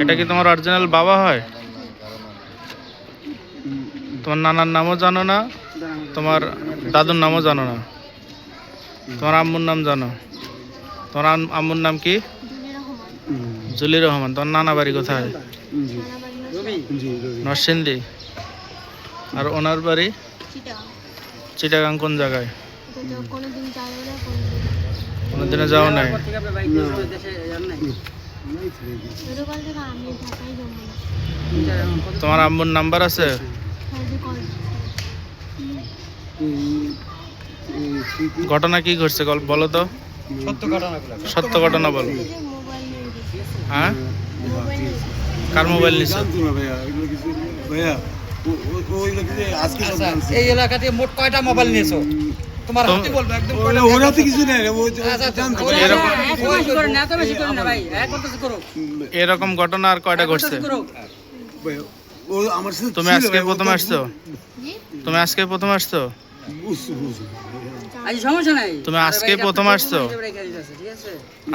এটা কি তোমার অরিজিনাল বাবা হয়? তোমার নানার নামও জানো না, তোমার দাদুর নামও জানো না, তোমার আম্মুর নাম জানো? তোমার আম্মুর নাম কি? জুলি রহমান। তোমার নানা বাড়ি কোথায়? নরসিংদী। আর ওনার বাড়ি চিটাগাং। কোন জায়গায়? কোনোদিনও যাও নাই? তোমার আম্মুর নাম্বার আছে? ঘটনা কি ঘটছে বলো তো, সত্য ঘটনা বলো। হ্যাঁ, কার মোবাইল নিছো? এই এলাকাতে মোট কয়টা মোবাইল নিয়েছো? তোমার হাতে বলবো একদম ওরাতে কিছু নাই রে, এরকম ঘটনা আর কয়টা ঘটছে? তুমি আজকে প্রথম আসছো? তুমি আজকে প্রথম আসছো? সমস্যা নাই, তুমি আজকে প্রথম আসছো?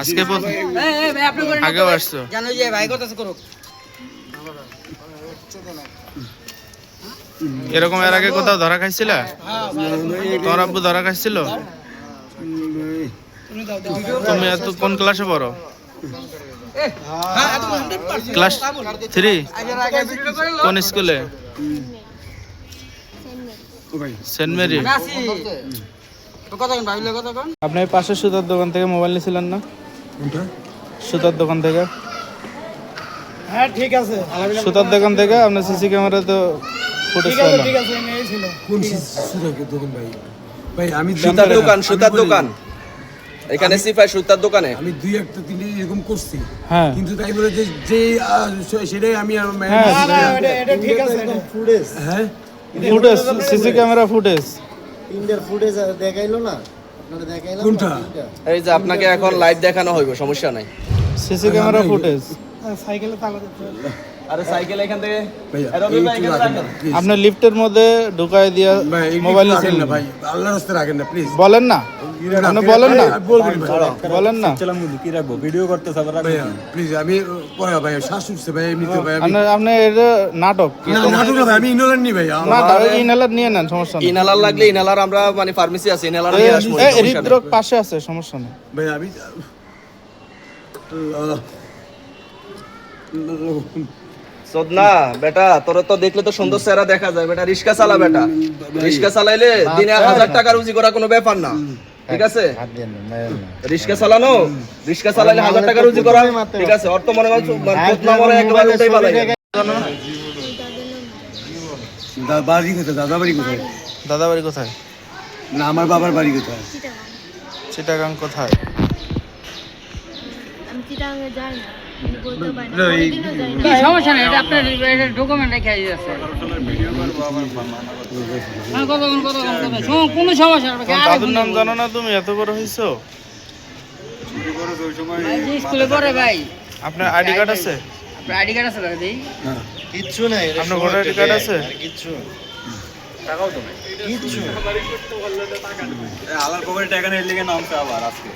আজকে আগেও আসছো? জানো যে ভাই কথা করো। এরকম এর আগে কোথাও ধরা খাইছিলা? তোমার আব্বু ধরা খাইছিল? তুমি এত কোন ক্লাসে পড়ো? ক্লাস 3? কোন স্কুলে? Saint Mary. আপনি পাশে সুতার দোকান থেকে মোবাইল নিয়েছিলেন না? সুতার দোকান থেকে? হ্যাঁ ঠিক আছে, সুতার দোকান থেকে আপনার সিসি ক্যামেরা তো ফুটেজ পেলাম। ঠিক আছে নিয়েছিল। কোন সুতার দোকান ভাই? ভাই আমি সুতার দোকান এখানে সিফাই সুতার দোকানে আমি দুই একটা তিনটে এরকম করছি, হ্যাঁ, কিন্তু তাই বলে যে সেটাই আমি এটা ঠিক আছে। ফুটেজ, হ্যাঁ ফুটেজ, সিসি ক্যামেরা ফুটেজ। তিনটার ফুটেজ দেখাইলো না আপনারা? দেখাইলাম কোনটা? এই যে আপনাকে এখন লাইভ দেখানো হইব, সমস্যা নাই। CC camera footage. সাইকেলে তালা দিতে আরে সাইকেল এখান থেকে আপনি লিফটের মধ্যে ঢুকায় দিয়া মোবাইল রাখেন না ভাই, আল্লাহর রাস্তায় রাখেন না প্লিজ। বলেন না, আপনি বলেন না, বলেন না। কি রাখবো? ভিডিও করতে প্লিজ আমি পরে ভাই শ্বাস উঠছে ভাই, এমনিতে ভাই আপনি এটা নাটক না নাটক না ভাই, আমি ইনলার নি ভাই। না, ইনহেলার নিয়ে নেন, সমস্যা নেই। ইনহেলার লাগলে ইনহেলার আমরা মানে ফার্মেসি আছে, ইনহেলার নিয়ে আসবো, হৃদরোগ পাশে আছে, সমস্যা নেই। ভাই আমি সদনা বেটা, তোর তো দেখলে তো সুন্দর চেহারা দেখা যায় বেটা। রিক্সা চালা বেটা, রিক্সা চালাইলে দিনে 1000 টাকা রুজি করা কোনো ব্যাপার না, ঠিক আছে? রিক্সা চালানো, রিক্সা চালাইলে 1000 টাকা রুজি করা, ঠিক আছে? অর্থ মনে করছো সদনা মনে একবার উঠাই পালাই। বাড়ি কোথায়? দাদা বাড়ি কোথায়? দাদা বাড়ি কোথায়? না আমার বাবার বাড়ি কোথায়? চিটাগাং। কোথায়? আমি চিটাগাংয়ে যাই না, বলতে পারি না, না, এই- কোনোদিনও যাই না। সমস্যা নেই, এটা আপনার ডকুমেন্ট রেখে আছে। কোনো সমস্যা নেই। তোমার দাদুর নাম জানো না তুমি? এত বড় হইছো। স্কুলে পড়ে ভাই। আপনার আইডি কার্ড আছে? আপনার আইডি কার্ড আছে দাদি? কিচ্ছু নাই, আপনার ভোটার আইডি কার্ড আছে? কিচ্ছু টাকাও তো নাই। কিচ্ছু আলার পকেটে টাকা নিয়ে লেগে নামছে আবার আজকে।